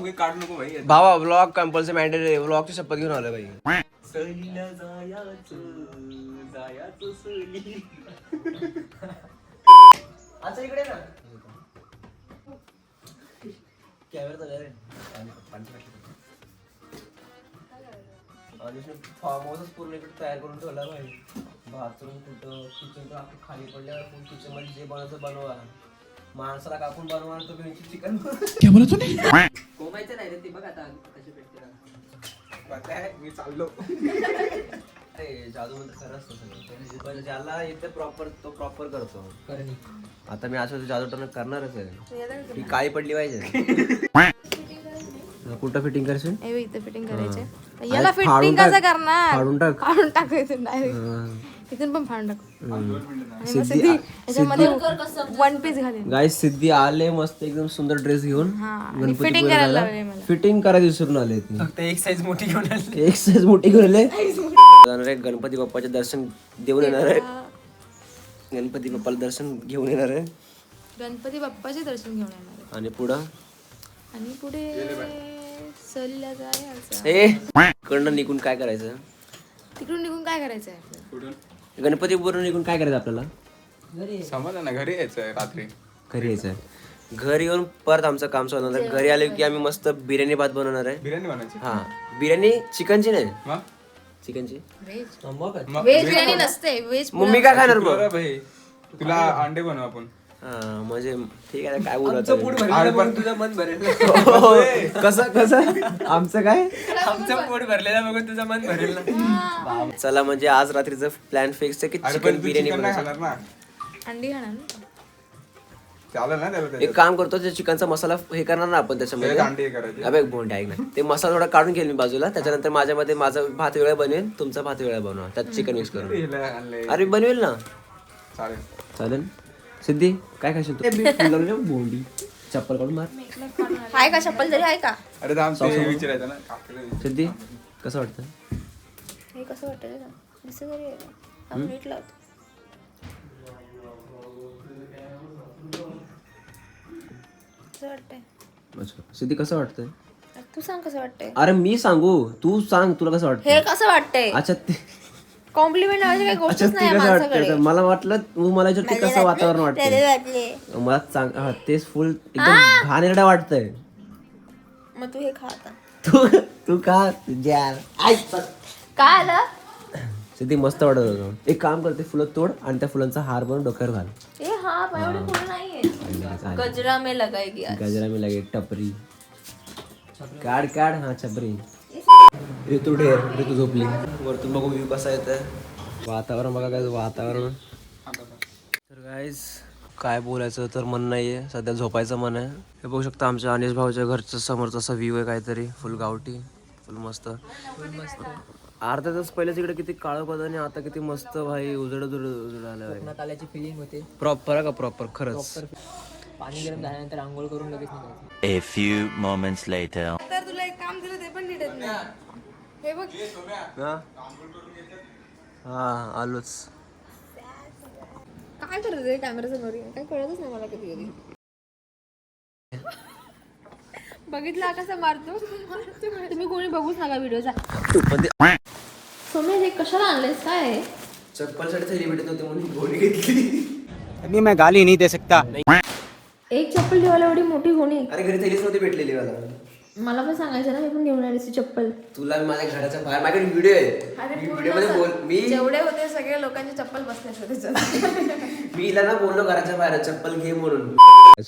Vlog काढू नको भाई. भावा व्लॉग कंपल्सरी मॅन्डेटरी व्लॉगची शपथ घेऊन आलोय भाई. सहलीला जायाचं सहली. अच्छा इकडे ना कॅमेरा चालू रे. फार्म हाऊसच पूर्ण इकडे तयार करून ठेवला भाई. बाथरूम कुठं, किचन तर खाली पडल्यावर किचन मध्ये जे बनवायचं बनवा. माणसाला कापून बनवा तुम्ही चिकन. क्या बोला तूने? कोंबायचं नाही रे ते बघ आता कशी भेटते. पता है मी चाललो. अरे जादू मध्ये खरं असतं सगळं. पण ज्याला येते प्रॉपर तो प्रॉपर करतो. आता मी असं जादू टर्न करणारच आहे. ही काळी पडली पाहिजे. कुठं फिटिंग करशील? इथे फिटिंग करायचे. याला फिटिंग कसं करणार? फाडून टाक. फाडून टाकायचं डायरेक्ट. इथून पण फाडून टाक. सिद्धी याच्यामध्ये वन पीस घालेन. गाईस सिद्धी आले मस्त एकदम सुंदर ड्रेस घेऊन. फिटिंग करायला लावले मला. फिटिंग करायला विसरून आले ती. फक्त एक साईज मोठी घेऊन आली. एक साईज मोठी घेऊन आले. गणपती बाप्पाचे दर्शन देऊन येणार आहे. गणपती बाप्पाला दर्शन घेऊन येणार आहे. गणपती बाप्पाचे दर्शन घेऊन येणार आहे. आणि पुढं आणि पुढे सहलीला जायचं. कडनं निघून काय करायचं? तिकडून निघून काय करायचं आहे आपल्याला? कुठून? गणपतीपुरून निघून काय करायचं आपल्याला? समजलं ना घरी यायचंय रात्री. घरी यायचं. घरी येऊन परत आमचं काम चालू होणार आहे. घरी आले की आम्ही मस्त बिर्याणी भात बनवणार आहे. बिर्याणी बनायची. हा बिर्याणी चिकनची नाही, मग चिकनची. मग व्हेज बिर्याणी नसते. व्हेज मग मी काय खाणार मग? बरं भाई तुला अंडे बनव आपण. हा म्हणजे ठीक आहे. काय बोलत अरे पण तुझं मन भरेल. कसं कसं आमचं काय? आमचं पोट भरलेला बघून तुझं मन भरेल ना. चला म्हणजे आज रात्रीचं प्लॅन फिक्स आहे की अरे चिकन पण बिर्याणी चिकन नाही बनायचं. खाणार ना. अंडी खाणार ना. चालेल ना त्याला एक काम करतो ते चिकनचा मसाला हे करणार ना आपण त्याच्यामध्ये. अंडे करायचे. अबे बोंड ऐक ना. ते मसाला थोडा काढून घेईल मी बाजूला. त्याच्यानंतर माझ्यामध्ये माझा भात वेगळा बनवेल, तुमचा भात वेगळा बनवा. त्यात चिकन मिक्स करून अरे बनवेल ना. चालेल चालेल. सिद्धी काय खाशील तू? बोंडी चप्पल काढून मार. आहे का चप्पल तरी आहे का? अरे तर आमचं विचारायचं ना काकीला. सिद्धी कसं वाटतं? हे कसं वाटतं रे? दिसतं तरी आहे का? आपण नीट लावतो. कसं वाटतंय? अच्छा सिद्धी कसं वाटतंय? तू सांग कसं वाटतंय? अरे मी सांगू तू सांग तुला कसं वाटतं? हे कसं वाटतंय? अच्छा ते कॉम्प्लिमेंट नावाची काही अच्छा गोष्टच ते नाही कसं माणसाकडे. वाटतं? मला वाटलं तू मला विचारते कसं वातावरण वाटतं. मला सांग. हा तेच फुल एकदम घाणेरडा वाटतंय. मग तू हे खा आता. तू का तुझ्या काय आलं? सिद्धी मस्त वाटत होतं. एक काम करते फुलं तोड आणि त्या फुलांचा हार बनवून डोक्यावर घाल. ए हा पण एवढी फुलं नाहीये. गजरा में लगाएगी आज. गजरा मी लगे टपरी काढ काढ. हा छपरी. ऋतू ढेर ऋतू झोपली. वरतून बघू व्ह्यू कसा येतोय. वातावरण बघा काय वातावरण. तर गाईज काय बोलायचं तर मन नाहीये सध्या. झोपायचं मन आहे. हे बघू शकता आमच्या अनिश भाऊच्या घरच्या समोरचा असा व्ह्यू आहे काहीतरी फुल गावठी फुल मस्त. अर्धा तास पहिले तिकडे किती काळं पद आणि आता किती मस्त भाई उजड आलं. आल्याची फिलिंग होते. प्रॉपर का प्रॉपर खरंच. पाणी गरम झाल्यानंतर आंघोळ करून लगेच निघायचं. A few moments later. तर तुला एक काम दिलं ते पण नीट येत नाही. हे बघ हा आलोच. काय करत रे कॅमेरा समोर? काय कळतच नाही मला कधी कधी. बघितला कसा मारतो. तुम्ही कोणी बघूच नका व्हिडिओचा. सोम्या हे कशाला आणलेस? काय आहे? चप्पलसाठी थैली भेटत होती म्हणून गोळी घेतली. अभी मैं गाली नहीं दे सकता. एक चप्पल ठेवायला एवढी मोठी होणी. अरे घरी थैलीच नव्हती भेटलेली मला पण सांगायचं ना, मी पण घेऊन आली चप्पल. तुला माझ्या घराच्या बाहेर माझ्याकडे व्हिडिओ आहे. व्हिडिओ मध्ये बोल मी जेवढे होते सगळे लोकांची चप्पल बसले त्याच्यात. मी हिला ना बोललो घराच्या बाहेर चप्पल घे म्हणून.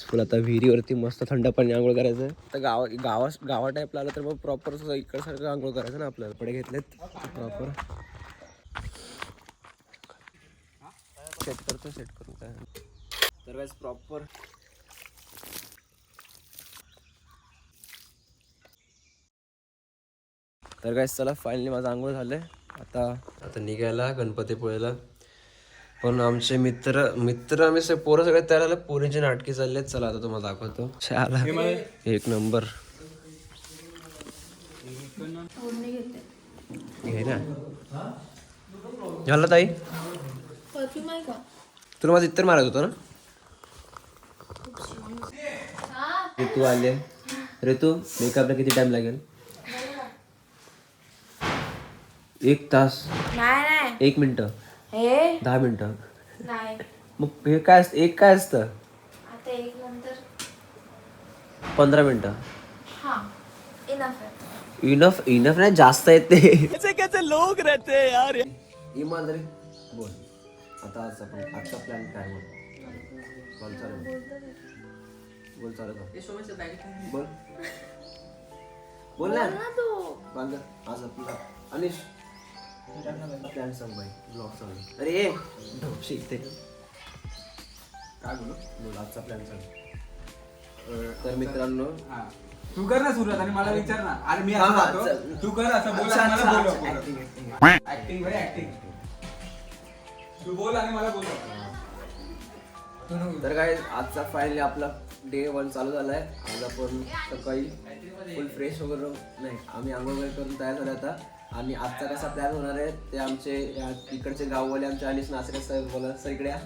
फुल आता विहिरीवरती मस्त थंड पाणी आंघोळ करायचं. तर गावा टाईपला आलं तर मग प्रॉपर इकडे सारखं आंघोळ करायचं ना. आपल्याला कपडे घेतलेत प्रॉपर. सेट करून काय तर काय प्रॉपर. तर काय चला फायनली माझं आंघोळ झालंय. आता निघायला गणपतीपुळेला. पण आमचे मित्र आम्ही पोरं सगळे तयार आले. पोरींची नाटकी चाललेत. चला आता तुम्हाला दाखवतो. चला एक नंबर घे ना. झालं ताई? परफ्यूम आहे का? तुला माझं इतर मारत होतं ना. तू आले ऋतू मेकअपला किती टाइम लागेल? 1 तास? नाही 1 मिनिट? हे 10 मिनिटं? नाही मग हे काय असतं? एक काय असतं? आता एक नंतर 15 मिनिटं? हा इनफ आहे. इनफ नाही, जास्त येते. कैसे लोग रहते हैं यार. इमानदारी बोल. आता आजचा प्लॅन काय? बोल चालू बोल बोल ना तू बांगर आज आपला अनिश प्लॅन सांग बाई. ब्लॉग सांग. अरे ये शिकते काय बोलू? बोल आजचा प्लॅन सांग. तर मित्रांनो हा तू कर ना सुरुवात आणि मला विचार ना. अरे मी हा, असं हा, जातो, चल. तू कर असं बोल अच्छा, आणि मला अच्छा, बोलव. ऍक्टिंग भाई ऍक्टिंग. तू बोल आणि मला बोलव. तर काय आजचा फायनली आपला डे 1 चालू झालाय. आज आपण सकाळी फुल फ्रेश वगैरे नाही, आम्ही आंघोळ वगैरे करून तयार झालो आता. आणि आजचा कसा प्लॅन होणार आहे ते आमचे इकडचे गाववाले आमचे अनिश नासरे साहेब बोला सर इकडे या.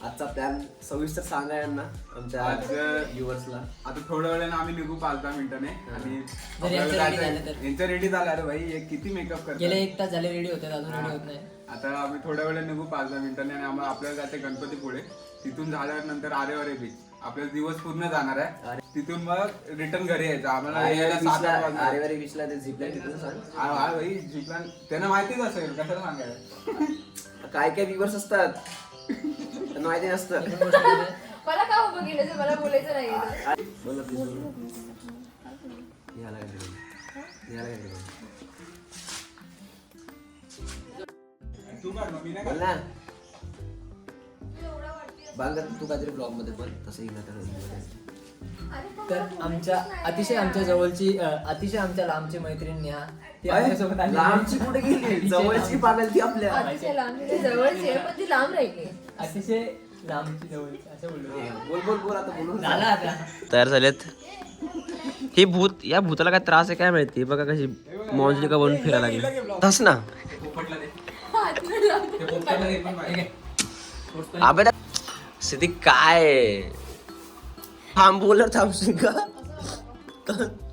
आजचा प्लॅन सविस्तर सांगा यांना आमच्या व्ह्युअर्सला. आता थोड्या वेळाने आम्ही निघू 5-10 मिनिटाने आणि जर यांचं ready झालं तर. यांचं रेडी झालं. अरे भाई हे किती मेकअप गेले करतात. 1 तास झाले रेडी होते, अजून रेडी होत नाही. आता आम्ही थोड्या वेळाने निघू 5-10 मिनिटांनी आणि आम्हाला आपल्याला जायचं गणपतीपुळे. तिथून झाल्यावर नंतर आरेवारे बीच. आपला दिवस पूर्ण जाणार आहे. तिथून मग रिटर्न घरी यायचं. आम्हाला यायला 7-8 वाजणार. आरेवारी बीचला ते झिपलाईन तिथून सांग. हा भाई जीपलान त्यांना माहितीच असेल, कशाला सांगायला. काय काय व्ह्युअर्स असतात त्यांना माहिती नसतं. मला का उभं केलं ते मला बोलायचं नाही. बोला प्लीज. तू कर ना, मी नाही बोल ना बांगर. तू काहीतरी ब्लॉग मध्ये पण तसं तर आमच्या अतिशय आमच्या लांबची मैत्रीण नेहा ती आमच्यासोबत आली. लांबची कुठे गेली? जवळची पागल ती आपल्या. अतिशय लांब ती जवळची आहे पण ती लांब राहिली. अतिशय लांबची जवळची असं बोललो. बोल आता बोलून झाला आता. तयार झालेत. ही भूत या भूताला काय त्रास आहे काय माहिती. बघा कशी मॉन्जली का बनून फिरायला लागली. तस ना अबे स्थिती काय थांब बोलर थांबशील का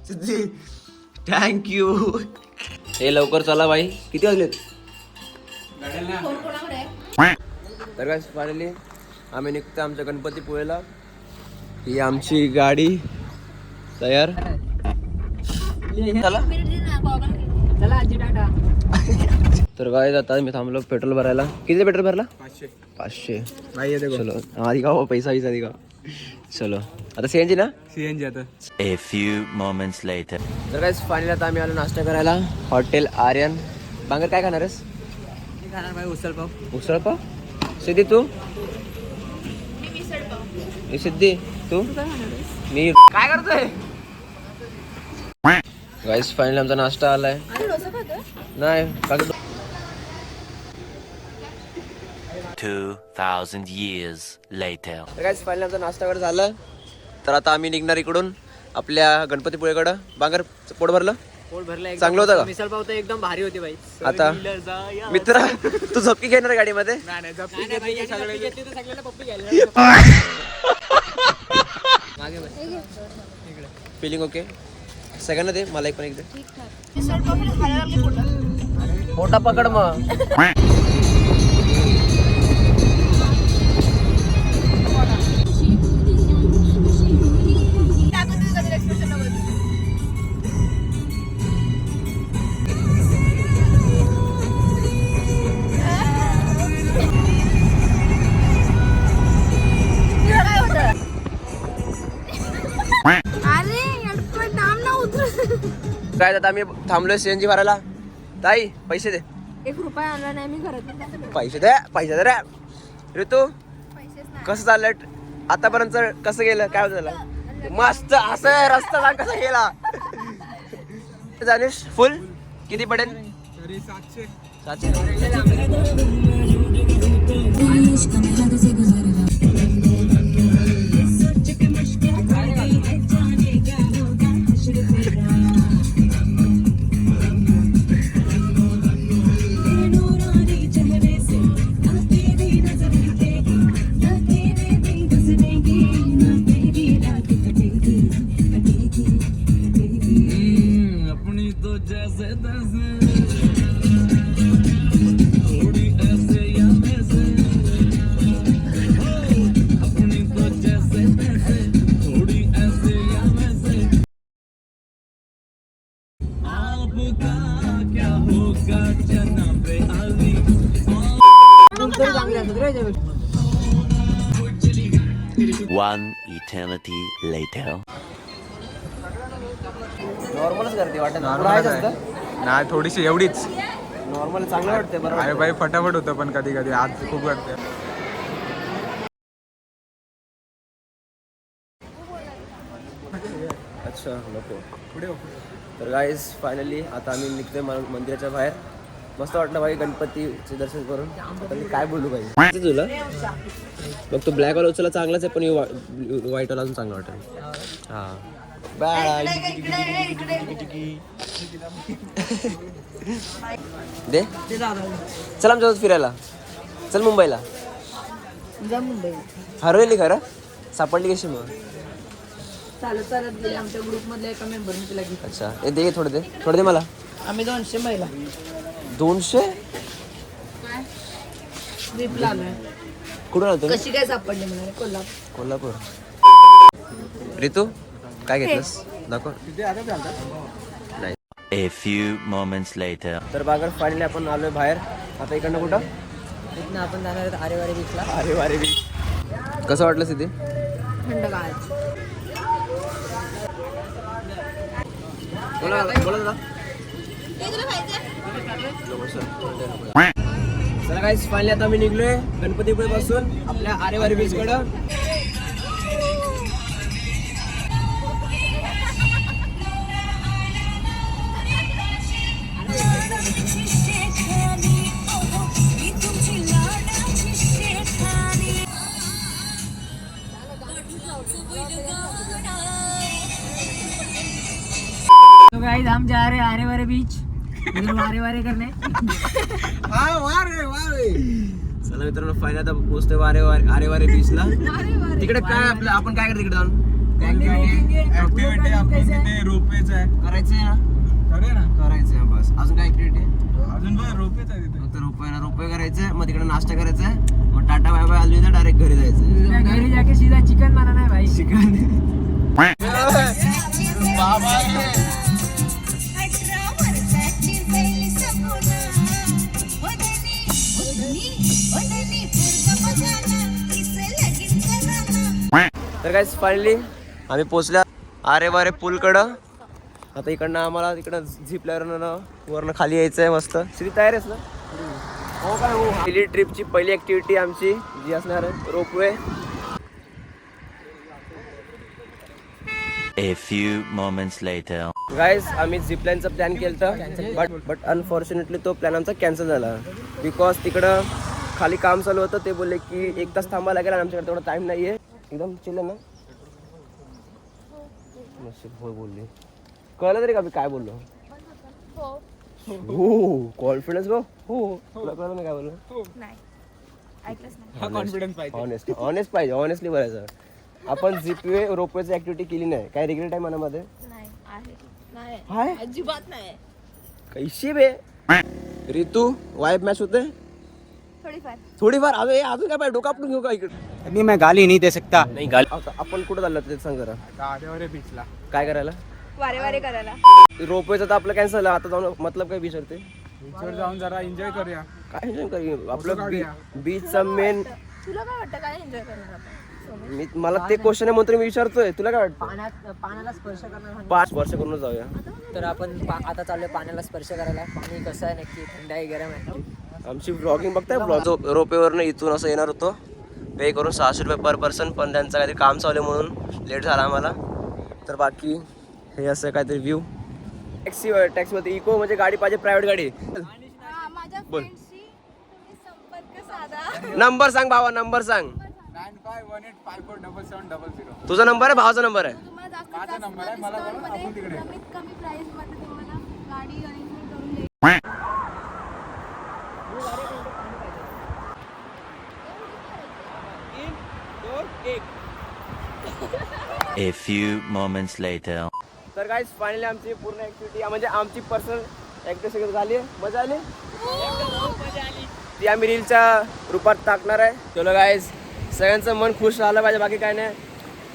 सिद्धी. थँक्यू. हे लवकर चला बाई. किती वाजलेत? कोण कोणाकडे आहे? तर काय फायनली आम्ही निघतो आमच्या गणपतीपुळेला. ही आमची गाडी तयार. चला चला आजी टाटा. तर काय आता मी थांबलो पेट्रोल भरायला. किती पेट्रोल भरला? 500. भाई येते चलो आधी का पैसा विसा दिखा. चलो आता सीएनजी ना. सीएनजी आता. A few moments later. तर काय फायनली आता आम्ही आलो नाश्ता करायला हॉटेल आर्यन. बांगर काय खाणार आहेस? मी खाणार भाई उसळ पाव. उसळ पाव. सिद्धी तू? सिद्धी तू? मी काय करतोय? गाइस फायनली आमचा नाश्ता आलाय. नाही बाकी 2000 years later. तर गाइस फायनली आमचा नाश्ता वगैरे झालं. तर आता आम्ही निघणार इकडून आपल्या गणपतीपुळेकडं. बांगर पोट भरलं? पोट भरलं. चांगलं होतं का? मिसळ पाव तर एकदम भारी होती भाई. आता मित्र तू झोपकी घेणार गाडीमध्ये? सगळ्याला पप्पी घ्यायला. Feeling okay? सगळ्यांना दे, मला एक पण एक दे. मोठा पकड मग. काय आता आम्ही थांबलोय सीएनजी भरायला. ताई पैसे दे. 1 रुपया आणला नाही मी घरात. पैसे दे रे. ऋतू कसं चाललंय आतापर्यंत? कसं गेलं? काय झालं? मस्त. असं रस्ता सांग कसा गेला. जाणीस फुल किती पडेल? 700. One eternity later. नॉर्मलच करते वाटत नॉर्मलच आहे. नाही थोडीशी एवढीच. नॉर्मल चांगलं वाटते बरं अरे बाई फटाफट होतं पण कधी कधी आज खूप वाटतं. अच्छा नको तर गाईज फायनली आता आम्ही निघतोय मंदिराच्या बाहेर. मस्त वाटलं भाई गणपतीचे दर्शन करून. आता मी काय बोलू पाहिजे तुला मग तो ब्लॅक वाला उचलला चांगलाच आहे पण व्हाईट वाला अजून चांगला वाटेल. हा दे चल आमच्यासोबत फिरायला. चल मुंबईला. जा मुंबई. हरवली खरं सापडली कशी मग. चालत चालत गेले आमच्या ग्रुप मधल्या एका मेंबरने तिला घेतलं. अच्छा हे दे थोडं दे मला. आम्ही 200 महिला 200 ट्रिपला आलोय. कुठून आलो तुम्ही. कशी काय सापडली म्हणाले कोल्हापूर. कोल्हापूर. रितू काय घेतलंस दाखव. नाही. A few moments later. तर बागर फायनली आपण आलोय बाहेर. आता इकडनं कुठं तिथनं आपण जाणार आहेत आरेवारे बीचला. अरे वारे बी. कसं वाटलं सिद्धी. थंडगार. बोला दादा. चला गाईस फायनली आता आम्ही निघलोय गणपतीपुळे पासून आपल्या आरेवारे बीच कडं. तो गाइस हम जा रहे हैं आरेवारे बीच. वारे करने. चला मित्रांनो फायनली आता पोहोचतोय आरेवारे बीचला. तिकडे काय आपलं आपण काय करतो तिकडे जाऊन. ऍक्टिव्हिटी आपण तिथे रोपवेच आहे. करायचंय ना. करायचंय बस. अजून काय ऍक्टिव्हिटी. अजून पण रोपवेच आहे तिथे. रोपवे करायचं मग तिकडे नाश्ता करायचा मग टाटा बाय बाय आली तर डायरेक्ट घरी जायचं. घरी जाके सीधा चिकन बनाना है भाई. तर काय फायनली आम्ही पोचल्या आरेवारे पूलकडं. आता इकडनं आम्हाला तिकडं झिप लाईनवरनं वरनं खाली यायचं आहे. मस्त सिधी तयार आहेस ना. हो काय हो. पहिली ट्रिपची पहिली ॲक्टिव्हिटी आमची जी असणार आहे ropeway. A few moments later. Guys आम्ही झिप लाईनचा प्लॅन केला बट अनफॉर्च्युनेटली तो प्लॅन आमचा कॅन्सल झाला. बिकॉज तिकडं खाली काम चालू होतं. ते बोलले की 1 तास थांबायला लागेल आणि आमच्याकडे तेवढा टाईम नाही आहे. एकदम चिल ना. हो बोलली कळलं तरी का मी काय बोललो. हो कॉन्फिडन्स गो. हो तुला कळलं ना काय बोललो. कॉन्फिडन्स पाहिजे. ऑनेस्ट पाहिजे. ऑनेस्टली बोलायचं. आपण झिपवे रोपवेची ऍक्टिव्हिटी केली नाही. काय रिग्रेट आहे मनामध्ये. हाय अजिबात नाही. कैशी बे. रितू वाईब मॅच होते थोडीफार. अजून काय पाहिजे. डोकं आपलं घेऊ का इकडे. अभी मैं गाली नहीं दे सकता. नाही गाल. आता आपण कुठं चाललो ते सांग जरा. आरेवारे बीचला काय करायला. वारे करायला. रोपवेचं तर आपलं कॅन्सल. आता जाऊन मतलब काय विचारते. बीचवर जाऊन जरा एन्जॉय करूया. काय एन्जॉय करू आपलं काढूया. बीचचा मेन. तुला काय वाटतं काय एन्जॉय करणार आपण. मला ते क्वेश्चन आहे म्हणून मी विचारतोय. तुला काय वाटतं. पाण्याला स्पर्श करणार. 5 वर्ष करून जाऊया. तर आपण आता चाललोय पाण्याला स्पर्श करायला. पाणी कसं आहे नक्की थंड आहे गरम आहे. आमची ब्लॉगिंग बघताय. ब्लॉग रोपेवरनं इथून असं येणार होतो. पे करून 600 रुपये पर पर्सन. पण त्यांचं काहीतरी काम चालू म्हणून लेट झाला आम्हाला. तर बाकी हे असं काहीतरी व्ह्यू. टॅक्सीमध्ये इको म्हणजे गाडी पाहिजे प्रायव्हेट गाडी. माझ्या बोल. फ्रेंडशी संपर्क साधा. नंबर सांग भावा. नंबर सांग. 9518547700. तुझा नंबर आहे भावाचा नंबर आहे. तुम्हाला जास्तीत माझा जास्त नंबर आहे. मला discount बोला, मध्ये आपण तिकडे. कमीत कमी प्राइस मध्ये तुम्हाला गाडी अरेंजमेंट करून देईल. A few moments later. तर गाईज फायनली आमची पूर्ण ऍक्टिव्हिटी म्हणजे आमची पर्सनल ऍक्टिव्हिटी झाली. मजा आली. ती आम्ही रीलच्या रूपात टाकणार आहे. चलो गाईज, सगळ्यांचं मन खुश राहिलं पाहिजे, बाकी काय नाही.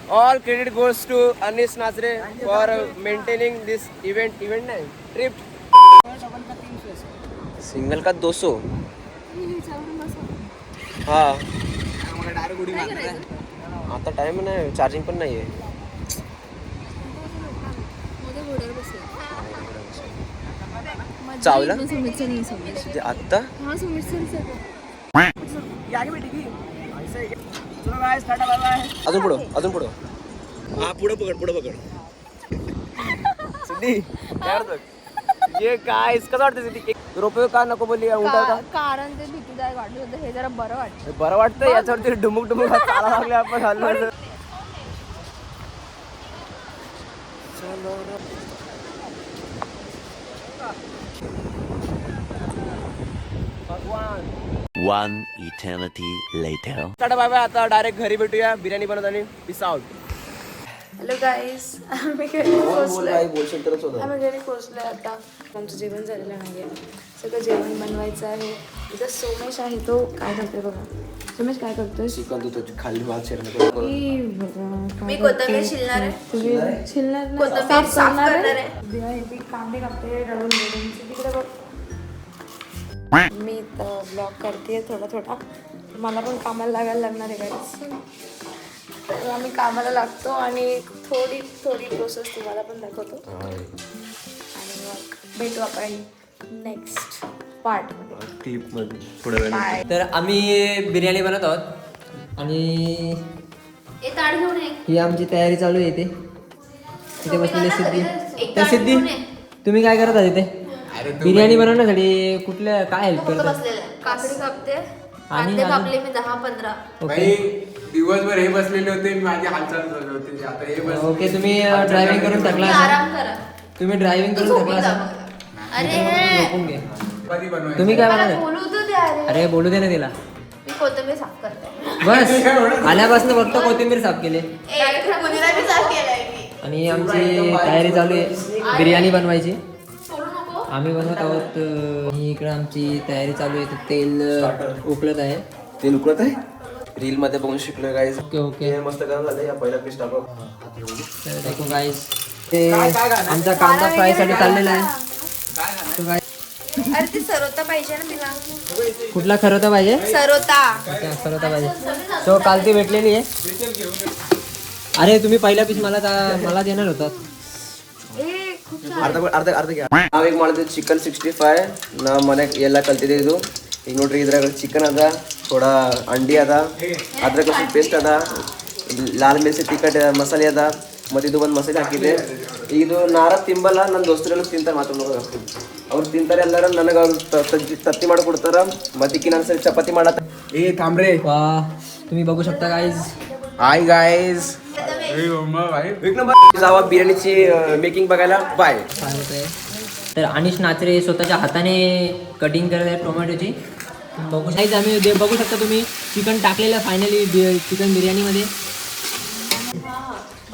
All credit goes to Anis Nachare for maintaining this event नाही ट्रिप. सिंगल का 200. हा आता टाइम नाही, चार्जिंग पण नाही आहे. चावला आत्ता अजून पुढं हा पुढं पकड सिद्धी ये काय कसं वाटतं सिद्धी? रोपवे का नको बोलली उलटा का? कारण ते भीतीदायक वाटत होतं, हे जरा बरं वाटतं याच्यावरती डुमुक चाला लागले आपण हल्लो. 1 eternity later. टाटा बाय बाय. आता डायरेक्ट घरी भेटूया बिर्याणी बनवताना. Peace out. हॅलो गाईस, आम्ही घरी पोहोचलोय आता. आमचं जेवण झालेलं नाही आहे, सगळं जेवण बनवायचं आहे. इथं सोमेश आहे, तो काय करतोय बघा. सोमेश काय करतोय? खाली मी कोथिंबीर शिलणार आहे. तुम्ही शिलणार नाही, कोथिंबीर साफ करणार आहे. कांदे कापते रडून तिकडे बघ. मी ब्लॉग करते थोडा. मला पण कामाला लागायला लागणार आहे गाईस. तर आम्ही कामाला लागतो आणि थोडी प्रोसेस तुम्हाला पण दाखवतो. आणि मग भेटू आपण नेक्स्ट पार्टमध्ये, क्लिपमध्ये पुढे. तर आम्ही बिर्याणी बनवत आहोत आणि ताट घेऊन ये. ही आमची तयारी चालू आहे. इथे बसलेली सिद्धी. तर सिद्धी, तुम्ही काय करत आहात इथे? बिर्याणी बनवण्यासाठी कुठल्या काय हेल्प करता? काकडी कापते, आणि कांदे कापले मी 10-15. ओके दिवसभर हे बसलेले होते, माझी हालचाल चालू होती. आता हे बस. ओके, तुम्ही ड्रायव्हिंग करून टाकला आराम करा. तुम्ही ड्रायव्हिंग करून टाकला असाल. अरे झोपून घे. चपाती बनवायची. तुम्ही काय मला बनवलं? बोलू तर द्या रे. अरे बोलू दे ना तिला. मी कोथिंबीर साफ करते. बस आल्यापासून फक्त कोथिंबीर साफ केली पुदिना बी साफ केलाय मी. आणि आमची तयारी चालू आहे बिर्याणी बनवायची. सोडू नको. आम्ही बनवत आहोत. ही इकडे आमची तयारी चालू आहे. तेल उकळत आहे. तेल उकळत आहे. रील मध्ये बघून शिकलोय गाईज. ओके हे मस्त गरम झालं. या पहिला पीस टाकू. तर देखो गाईस, ते आमचा कांदा फ्राय साठी चाललेला आहे. तो गाईस, अरे ती सरवता पाहिजे ना तिला. कुठला खरवता पाहिजे? सरवता. सरवता पाहिजे. तो काल ती भेटलेली आहे. अरे तुम्ही पहिला पीस मला देणार होतात. अर्ध घ्या. ನಾವು ಈಗ ಮಾಡಿದ್ದು ಚಿಕನ್ 65. ನಾವು ಮನೆಗೆ ಎಲ್ಲ ಕಲ್ತಿದ್ದು. ಈಗ ನೋಡ್ರಿ ಇದ್ರಾಗ ಚಿಕನ್ ಅದ, ಥೋಡಾ ಅಂಡಿ ಅದ, ಅದ್ರಾಗ ಸ್ವಲ್ಪ ಪೇಸ್ಟ್ ಅದ, ಲಾಲ್ ಮಿರ್ಚಿ ತಿಕ್ಕಟ್ ಮಸಾಲೆ ಅದ, ಮತ್ತು ಇದು ಒಂದು ಮಸಾಲೆ ಹಾಕಿದೆ. ಇದು ನಾರ ತಿಂಬಲ್ಲ, ನನ್ನ ದೋಸ್ತರೆಲ್ಲ ತಿಂತಾರೆ. ಮಾತ್ರ ಅವ್ರು ತಿಂತಾರೆ ಎಲ್ಲರೂ. ನನಗೆ ಅವ್ರು ತತ್ತಿ ಮಾಡಿ ಕೊಡ್ತಾರ. ಮತ್ತೆ ನನ್ನ ಸರಿ ಚಪಾತಿ ಮಾಡತ್ತ. ए थांब रे. वा, तुम्ही बघू शकता गाईज. Hi guys. एक नंबर. जावा बिर्याणीची मेकिंग बघायला. बाय. काय होतंय? तर अनिश नाचरे स्वतःच्या हाताने कटिंग करत आहे टोमॅटोची. बघू शकता. आम्ही बघू शकता तुम्ही चिकन टाकलेलं फायनली चिकन बिर्याणीमध्ये.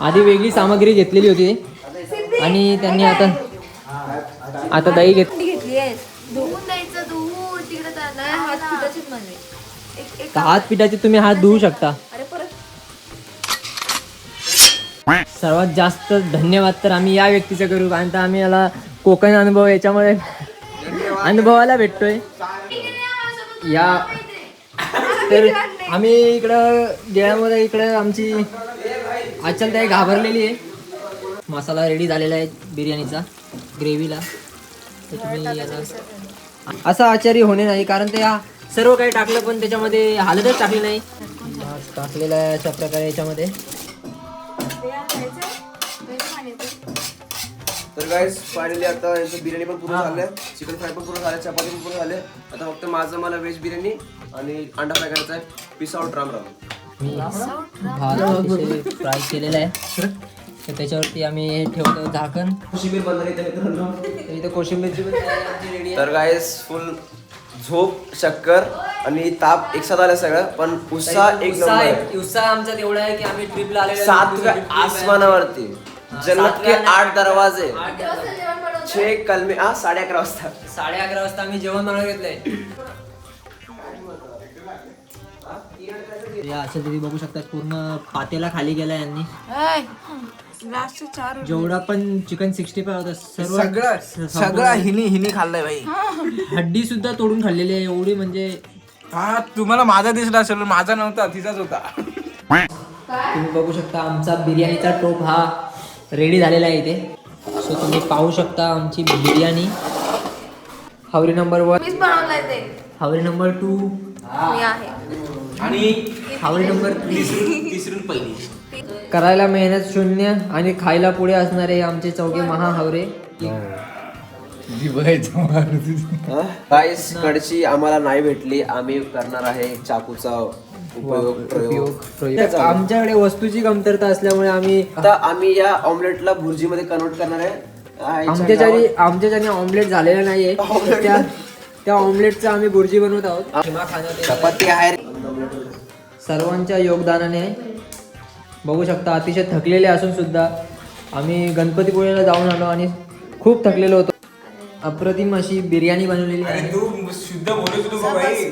आधी वेगळी सामग्री घेतलेली होती आणि त्यांनी आता दही घेतली आहे. धुवून द्यायचं. धुवून तिकडे हात पिठाचीच म्हणजे हात पिठाचे तुम्ही हात धुवू शकता. अरे परत सर्वात जास्त धन्यवाद तर आम्ही या व्यक्तीचं करू, कारण तर आम्ही याला कोकण अनुभव याच्यामध्ये अनुभवायला भेटतोय. या तर आम्ही इकडं गेल्यामध्ये इकडं आमची आचलताई घाबरलेली आहे. मसाला रेडी झालेला आहे बिर्याणीचा ग्रेव्हीला. तर तुम्ही याला असं आश्चर्य होणे नाही, कारण ते सर्व काही टाकलं पण त्याच्यामध्ये हळदच टाकली नाही. टाकलेलं आहे अशा प्रकारे याच्यामध्ये. तर गाईस फायनली आता यांचं बिर्याणी पण पूर्ण झालं, चिकन फ्राय पण पूर्ण झालं, चपाती पण पूर्ण झाले. आता फक्त मला व्हेज बिर्याणी आणि अंडा फ्राय करायचा आहे. Peace out. राम राम. मी भात फ्राय केलेला आहे. तर त्याच्यावरती आम्ही हे ठेवतो झाकण. कोशिंबीर बनणार इथे मित्रांनो. तर इथं कोशिंबीरची पण तयारी रेडी आहे. तर गाईस फुल झोप, चक्कर आणि ताप एकसाथ आलं सगळं, पण उत्साह एक नंबर. उत्साह आमचा तेवढा आहे की आम्ही ट्रिपला आलेलो 7व्या आसमानावरती. जन्नत के 8 दरवाजे 8 वाजता. 6 कलमे 11:30 वाजता 11:30 वाजता आम्ही जेवण बनवून घेतलंय. असं तुम्ही बघू शकता पूर्ण पातेला खाली गेला यांनी. लास्ट 4 जेवढा पण चिकन 65 होता सर्व सगळं हिनी खाल्लंय भाई. हड्डी सुद्धा तोडून खाल्लेली आहे एवढी म्हणजे. हा तुम्हाला माझा दिसला असेल माझा नव्हता तिचाच होता. तुम्ही बघू शकता आमचा बिर्याणीचा टोप हा रेडी झालेला आहे इथे. सो तुम्ही पाहू शकता आमची बिर्याणी. हावरी नंबर 1, मीच बनवलाय ते. हावरी नंबर 2 मी आहे. आणि हावरी नंबर 3. तिसरून पहिली. करायला मेहनत शून्य आणि खायला पुढे असणारे आमचे चौघे महाहावरे. गाईस कडची आम्हाला नाही भेटली. आम्ही करणार आहे चाकूचा प्रयोग. आमच्याकडे वस्तूची कमतरता असल्यामुळे आम्ही आता आम्ही या ऑमलेटला भुर्जीमध्ये कन्वर्ट करणार आहे. आमच्याच्याने ऑमलेट झालेला नाहीये. त्या ऑमलेटचा आम्ही बुर्जी बनवत आहोत. चपाती आहे. सर्वांच्या योगदानाने बघू शकता अतिशय थकलेले असून सुद्धा आम्ही गणपतीपुळेला जाऊन आलो आणि खूप थकलेलो होतो. अप्रतिम अशी बिर्याणी बनवलेली आहे. तू शुद्ध बोलत होतो भाई.